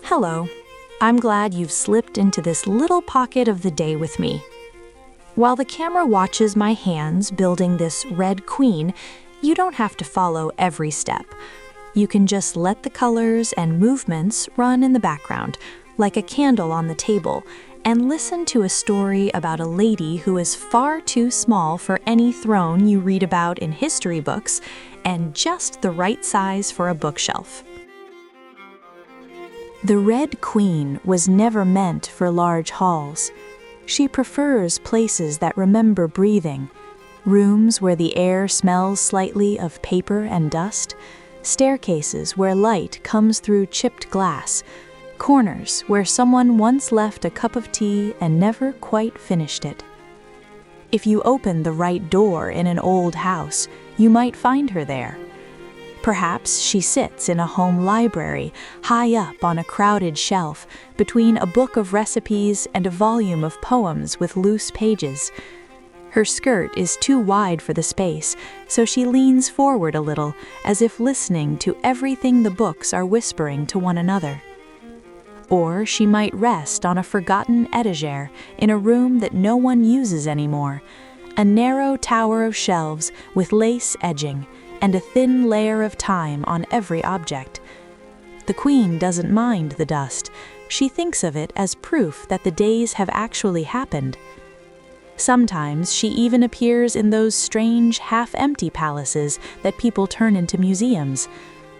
Hello. I'm glad you've slipped into this little pocket of the day with me. While the camera watches my hands building this red queen, you don't have to follow every step. You can just let the colors and movements run in the background, like a candle on the table, and listen to a story about a lady who is far too small for any throne you read about in history books, and just the right size for a bookshelf. The Red Queen was never meant for large halls. She prefers places that remember breathing, rooms where the air smells slightly of paper and dust, staircases where light comes through chipped glass, corners where someone once left a cup of tea and never quite finished it. If you open the right door in an old house, you might find her there. Perhaps she sits in a home library, high up on a crowded shelf, between a book of recipes and a volume of poems with loose pages. Her skirt is too wide for the space, so she leans forward a little, as if listening to everything the books are whispering to one another. Or she might rest on a forgotten etagere in a room that no one uses anymore, a narrow tower of shelves with lace edging, and a thin layer of time on every object. The queen doesn't mind the dust. She thinks of it as proof that the days have actually happened. Sometimes she even appears in those strange, half-empty palaces that people turn into museums.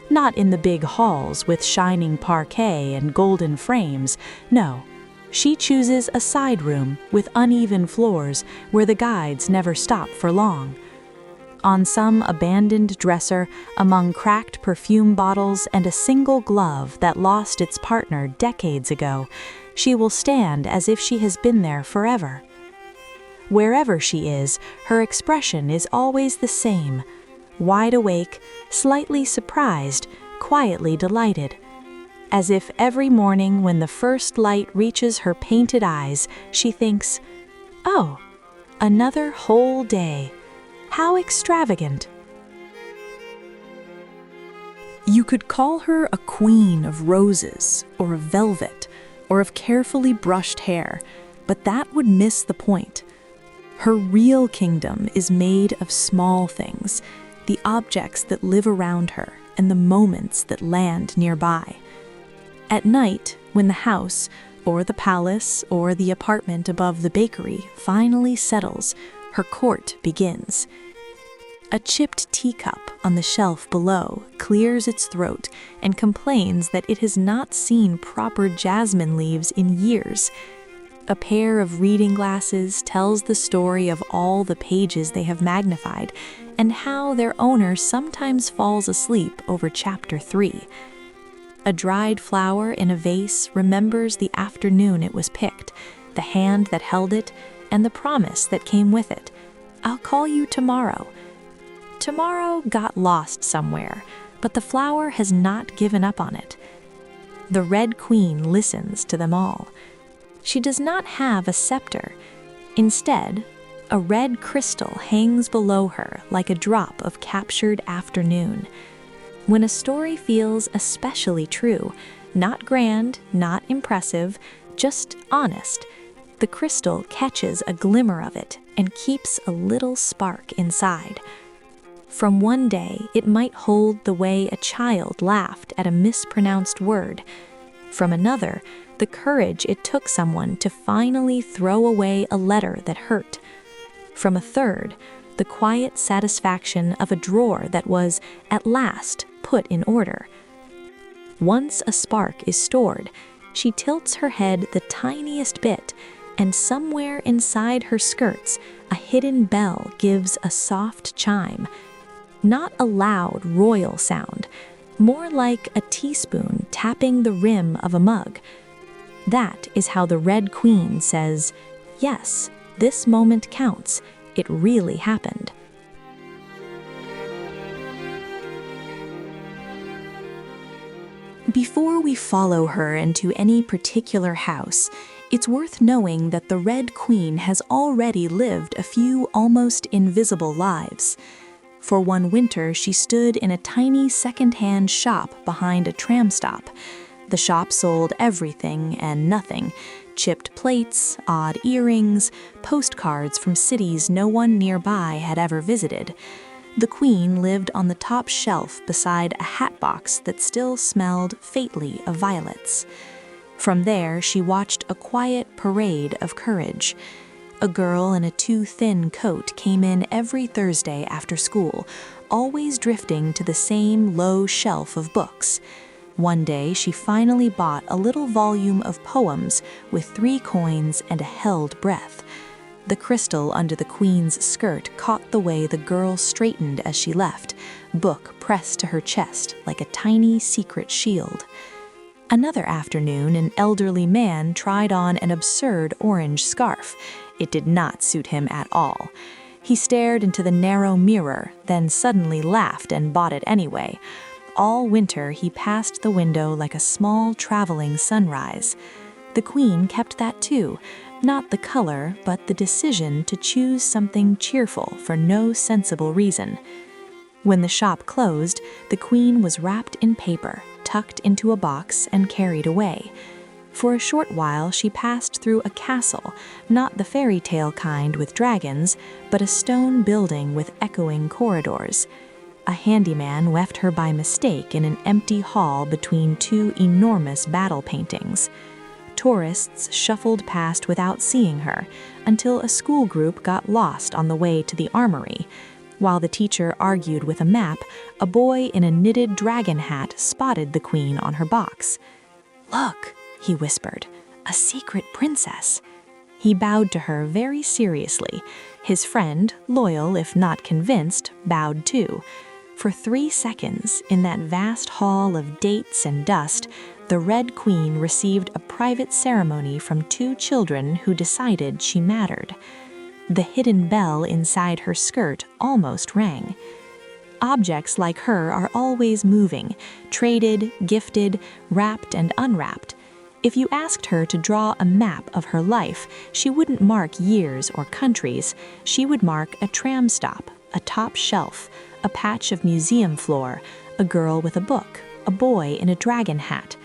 Not in the big halls with shining parquet and golden frames. No, she chooses a side room with uneven floors where the guides never stop for long. On some abandoned dresser, among cracked perfume bottles and a single glove that lost its partner decades ago, she will stand as if she has been there forever. Wherever she is, her expression is always the same: wide awake, slightly surprised, quietly delighted. As if every morning when the first light reaches her painted eyes, she thinks, "Oh, another whole day. How extravagant." You could call her a queen of roses, or of velvet, or of carefully brushed hair, but that would miss the point. Her real kingdom is made of small things, the objects that live around her and the moments that land nearby. At night, when the house, or the palace, or the apartment above the bakery finally settles, her court begins. A chipped teacup on the shelf below clears its throat and complains that it has not seen proper jasmine leaves in years. A pair of reading glasses tells the story of all the pages they have magnified and how their owner sometimes falls asleep over chapter 3. A dried flower in a vase remembers the afternoon it was picked, the hand that held it, and the promise that came with it. "I'll call you tomorrow." Tomorrow got lost somewhere, but the flower has not given up on it. The Red Queen listens to them all. She does not have a scepter. Instead, a red crystal hangs below her like a drop of captured afternoon. When a story feels especially true, not grand, not impressive, just honest, the crystal catches a glimmer of it and keeps a little spark inside. From one day, it might hold the way a child laughed at a mispronounced word. From another, the courage it took someone to finally throw away a letter that hurt. From a third, the quiet satisfaction of a drawer that was, at last, put in order. Once a spark is stored, she tilts her head the tiniest bit, and somewhere inside her skirts, a hidden bell gives a soft chime. Not a loud, royal sound, more like a teaspoon tapping the rim of a mug. That is how the Red Queen says, "Yes, this moment counts. It really happened." Before we follow her into any particular house, it's worth knowing that the Red Queen has already lived a few almost invisible lives. For one winter, she stood in a tiny second-hand shop behind a tram stop. The shop sold everything and nothing: chipped plates, odd earrings, postcards from cities no one nearby had ever visited. The queen lived on the top shelf beside a hat box that still smelled faintly of violets. From there, she watched a quiet parade of courage. A girl in a too-thin coat came in every Thursday after school, always drifting to the same low shelf of books. One day, she finally bought a little volume of poems with 3 coins and a held breath. The crystal under the queen's skirt caught the way the girl straightened as she left, book pressed to her chest like a tiny secret shield. Another afternoon, an elderly man tried on an absurd orange scarf. It did not suit him at all. He stared into the narrow mirror, then suddenly laughed and bought it anyway. All winter, he passed the window like a small traveling sunrise. The queen kept that too, not the color, but the decision to choose something cheerful for no sensible reason. When the shop closed, the queen was wrapped in paper, tucked into a box, and carried away. For a short while, she passed through a castle, not the fairy tale kind with dragons, but a stone building with echoing corridors. A handyman left her by mistake in an empty hall between 2 enormous battle paintings. Tourists shuffled past without seeing her, until a school group got lost on the way to the armory. While the teacher argued with a map, a boy in a knitted dragon hat spotted the queen on her box. "Look," he whispered, "a secret princess." He bowed to her very seriously. His friend, loyal if not convinced, bowed too. For 3 seconds, in that vast hall of dates and dust, the Red Queen received a private ceremony from 2 children who decided she mattered. The hidden bell inside her skirt almost rang. Objects like her are always moving, traded, gifted, wrapped and unwrapped. If you asked her to draw a map of her life, she wouldn't mark years or countries. She would mark a tram stop, a top shelf, a patch of museum floor, a girl with a book, a boy in a dragon hat.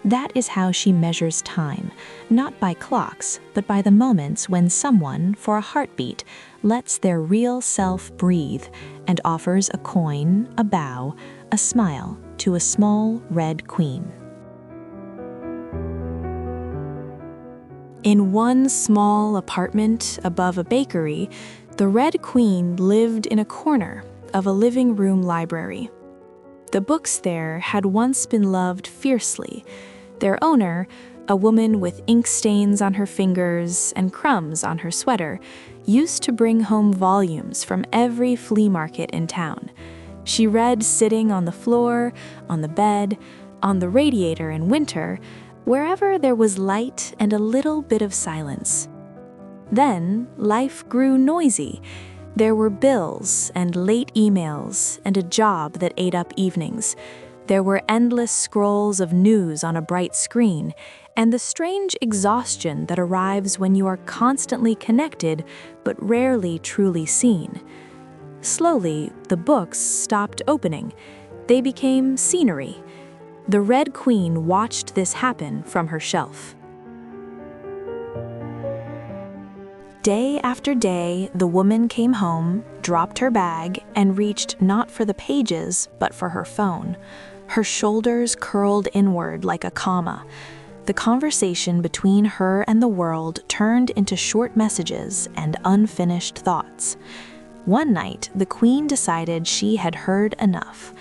That is how she measures time, not by clocks, but by the moments when someone, for a heartbeat, lets their real self breathe and offers a coin, a bow, a smile to a small red queen. In one small apartment above a bakery, the Red Queen lived in a corner of a living room library. The books there had once been loved fiercely. Their owner, a woman with ink stains on her fingers and crumbs on her sweater, used to bring home volumes from every flea market in town. She read sitting on the floor, on the bed, on the radiator in winter, wherever there was light and a little bit of silence. Then life grew noisy. There were bills and late emails and a job that ate up evenings. There were endless scrolls of news on a bright screen, and the strange exhaustion that arrives when you are constantly connected but rarely truly seen. Slowly, the books stopped opening. They became scenery. The Red Queen watched this happen from her shelf. Day after day, the woman came home, dropped her bag, and reached not for the pages, but for her phone. Her shoulders curled inward like a comma. The conversation between her and the world turned into short messages and unfinished thoughts. One night, the queen decided she had heard enough.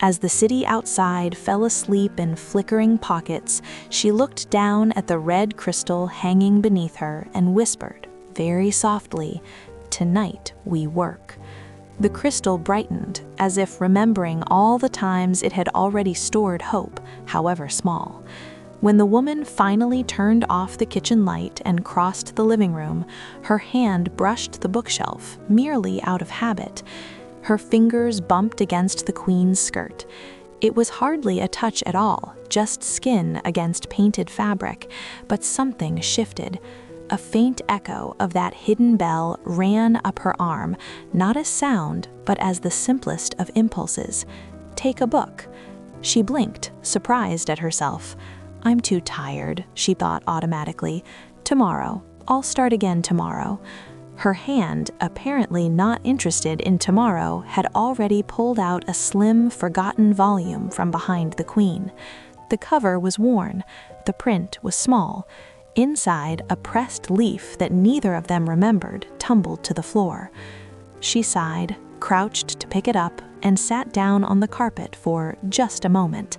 As the city outside fell asleep in flickering pockets, she looked down at the red crystal hanging beneath her and whispered, very softly, "Tonight we work." The crystal brightened, as if remembering all the times it had already stored hope, however small. When the woman finally turned off the kitchen light and crossed the living room, her hand brushed the bookshelf, merely out of habit. Her fingers bumped against the queen's skirt. It was hardly a touch at all, just skin against painted fabric, but something shifted. A faint echo of that hidden bell ran up her arm, not as sound, but as the simplest of impulses. Take a book. She blinked, surprised at herself. I'm too tired, she thought automatically. Tomorrow. I'll start again tomorrow. Her hand, apparently not interested in tomorrow, had already pulled out a slim, forgotten volume from behind the queen. The cover was worn. The print was small. Inside, a pressed leaf that neither of them remembered tumbled to the floor. She sighed, crouched to pick it up, and sat down on the carpet for just a moment.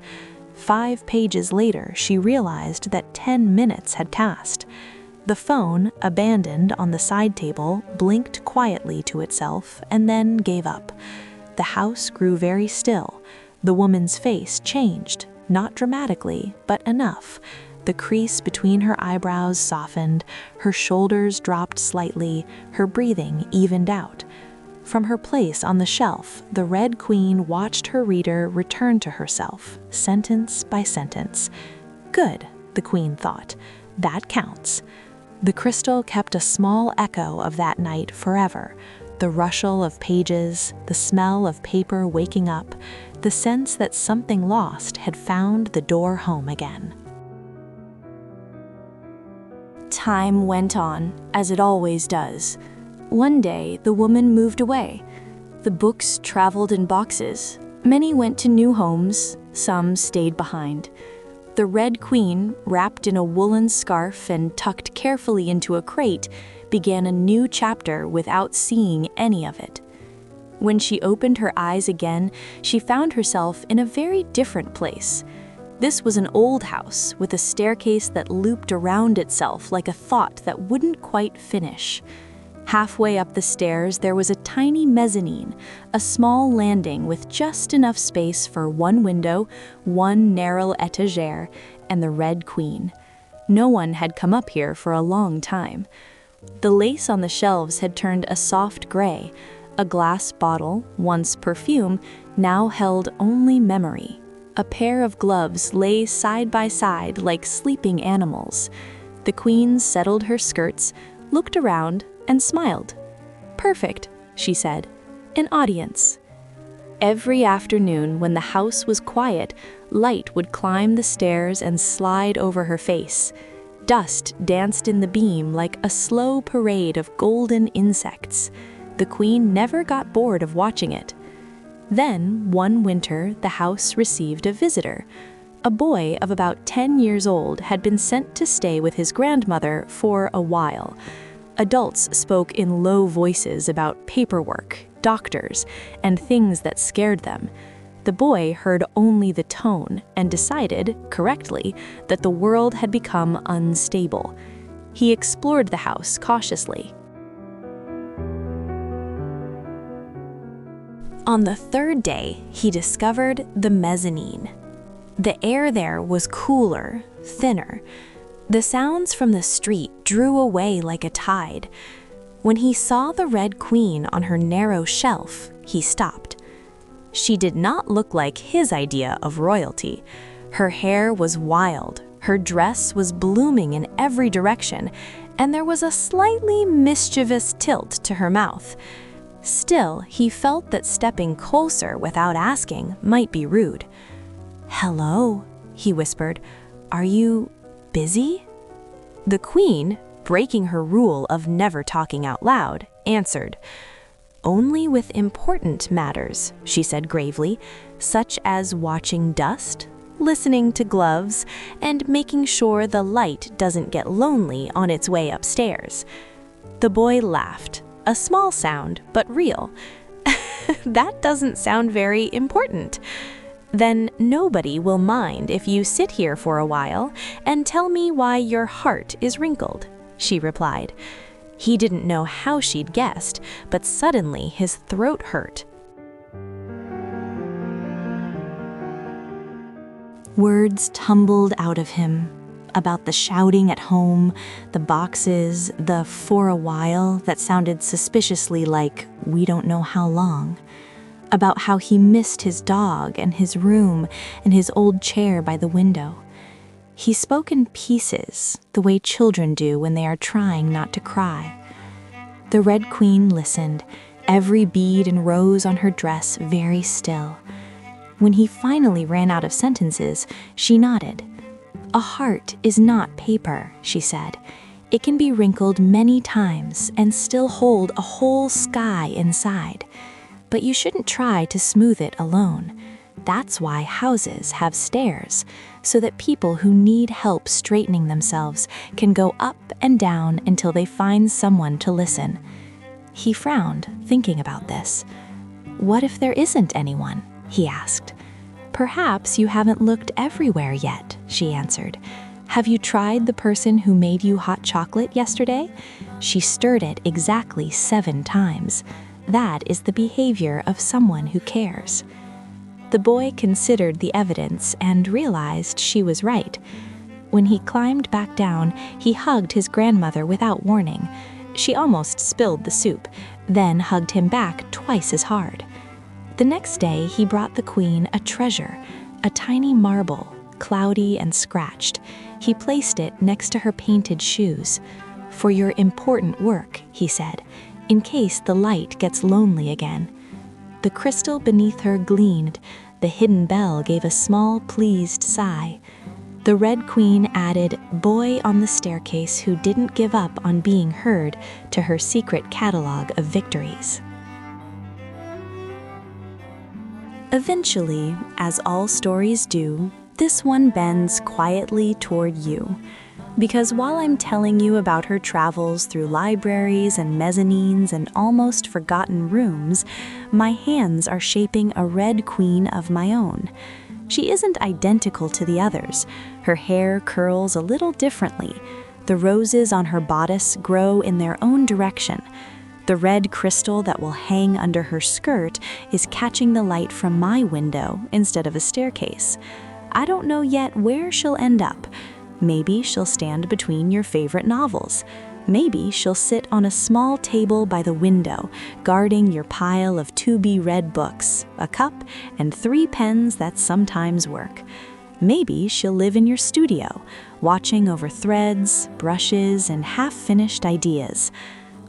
5 pages later, she realized that 10 minutes had passed. The phone, abandoned on the side table, blinked quietly to itself and then gave up. The house grew very still. The woman's face changed, not dramatically, but enough. The crease between her eyebrows softened, her shoulders dropped slightly, her breathing evened out. From her place on the shelf, the Red Queen watched her reader return to herself, sentence by sentence. Good, the Queen thought. That counts. The crystal kept a small echo of that night forever. The rustle of pages, the smell of paper waking up, the sense that something lost had found the door home again. Time went on, as it always does. One day, the woman moved away. The books traveled in boxes. Many went to new homes, some stayed behind. The Red Queen, wrapped in a woolen scarf and tucked carefully into a crate, began a new chapter without seeing any of it. When she opened her eyes again, she found herself in a very different place. This was an old house with a staircase that looped around itself like a thought that wouldn't quite finish. Halfway up the stairs, there was a tiny mezzanine, a small landing with just enough space for one window, one narrow etagere, and the Red Queen. No one had come up here for a long time. The lace on the shelves had turned a soft gray. A glass bottle, once perfume, now held only memory. A pair of gloves lay side by side like sleeping animals. The Queen settled her skirts, looked around, and smiled. Perfect, she said. An audience. Every afternoon when the house was quiet, light would climb the stairs and slide over her face. Dust danced in the beam like a slow parade of golden insects. The Queen never got bored of watching it. Then, one winter, the house received a visitor. A boy of about 10 years old had been sent to stay with his grandmother for a while. Adults spoke in low voices about paperwork, doctors, and things that scared them. The boy heard only the tone and decided, correctly, that the world had become unstable. He explored the house cautiously. On the 3rd day, he discovered the mezzanine. The air there was cooler, thinner. The sounds from the street drew away like a tide. When he saw the Red Queen on her narrow shelf, he stopped. She did not look like his idea of royalty. Her hair was wild, her dress was blooming in every direction, and there was a slightly mischievous tilt to her mouth. Still, he felt that stepping closer without asking might be rude. "Hello," he whispered. "Are you busy?" The Queen, breaking her rule of never talking out loud, answered. "Only with important matters," she said gravely, "such as watching dust, listening to gloves, and making sure the light doesn't get lonely on its way upstairs." The boy laughed, a small sound, but real. "That doesn't sound very important. Then nobody will mind if you sit here for a while and tell me why your heart is wrinkled," she replied. He didn't know how she'd guessed, but suddenly his throat hurt. Words tumbled out of him about the shouting at home, the boxes, the "for a while" that sounded suspiciously like "we don't know how long." About how he missed his dog and his room and his old chair by the window. He spoke in pieces, the way children do when they are trying not to cry. The Red Queen listened, every bead and rose on her dress very still. When he finally ran out of sentences, she nodded. "A heart is not paper," she said. "It can be wrinkled many times and still hold a whole sky inside. But you shouldn't try to smooth it alone. That's why houses have stairs, so that people who need help straightening themselves can go up and down until they find someone to listen." He frowned, thinking about this. "What if there isn't anyone?" he asked. "Perhaps you haven't looked everywhere yet," she answered. "Have you tried the person who made you hot chocolate yesterday? She stirred it exactly 7 times. That is the behavior of someone who cares." The boy considered the evidence and realized she was right. When he climbed back down, he hugged his grandmother without warning. She almost spilled the soup, then hugged him back twice as hard. The next day, he brought the queen a treasure, a tiny marble, cloudy and scratched. He placed it next to her painted shoes. "For your important work," he said, "in case the light gets lonely again." The crystal beneath her gleamed. The hidden bell gave a small, pleased sigh. The Red Queen added "boy on the staircase who didn't give up on being heard" to her secret catalog of victories. Eventually, as all stories do, this one bends quietly toward you. Because while I'm telling you about her travels through libraries and mezzanines and almost forgotten rooms, my hands are shaping a Red Queen of my own. She isn't identical to the others. Her hair curls a little differently. The roses on her bodice grow in their own direction. The red crystal that will hang under her skirt is catching the light from my window instead of a staircase. I don't know yet where she'll end up. Maybe she'll stand between your favorite novels. Maybe she'll sit on a small table by the window, guarding your pile of to-be-read books, a cup, and 3 pens that sometimes work. Maybe she'll live in your studio, watching over threads, brushes, and half-finished ideas.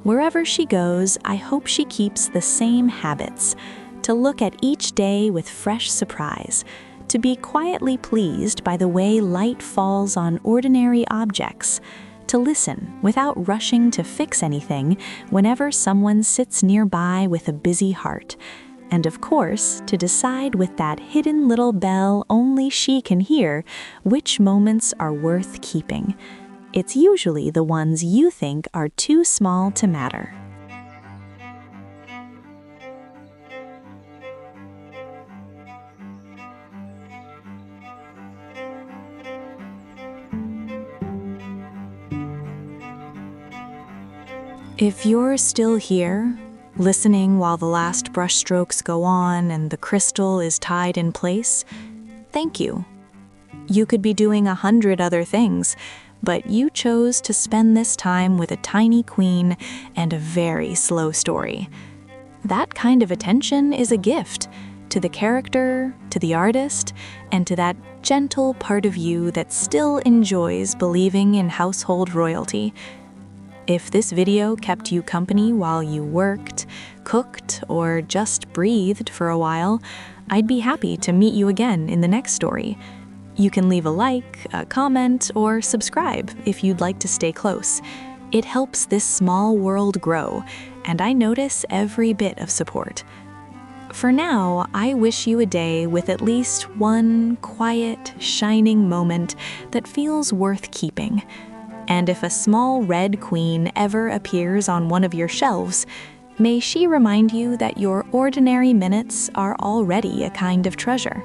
Wherever she goes, I hope she keeps the same habits: to look at each day with fresh surprise, to be quietly pleased by the way light falls on ordinary objects, to listen without rushing to fix anything whenever someone sits nearby with a busy heart, and of course, to decide with that hidden little bell only she can hear which moments are worth keeping. It's usually the ones you think are too small to matter. If you're still here, listening while the last brushstrokes go on and the crystal is tied in place, thank you. You could be doing 100 other things, but you chose to spend this time with a tiny queen and a very slow story. That kind of attention is a gift to the character, to the artist, and to that gentle part of you that still enjoys believing in household royalty. If this video kept you company while you worked, cooked, or just breathed for a while, I'd be happy to meet you again in the next story. You can leave a like, a comment, or subscribe if you'd like to stay close. It helps this small world grow, and I notice every bit of support. For now, I wish you a day with at least one quiet, shining moment that feels worth keeping. And if a small red queen ever appears on one of your shelves, may she remind you that your ordinary minutes are already a kind of treasure.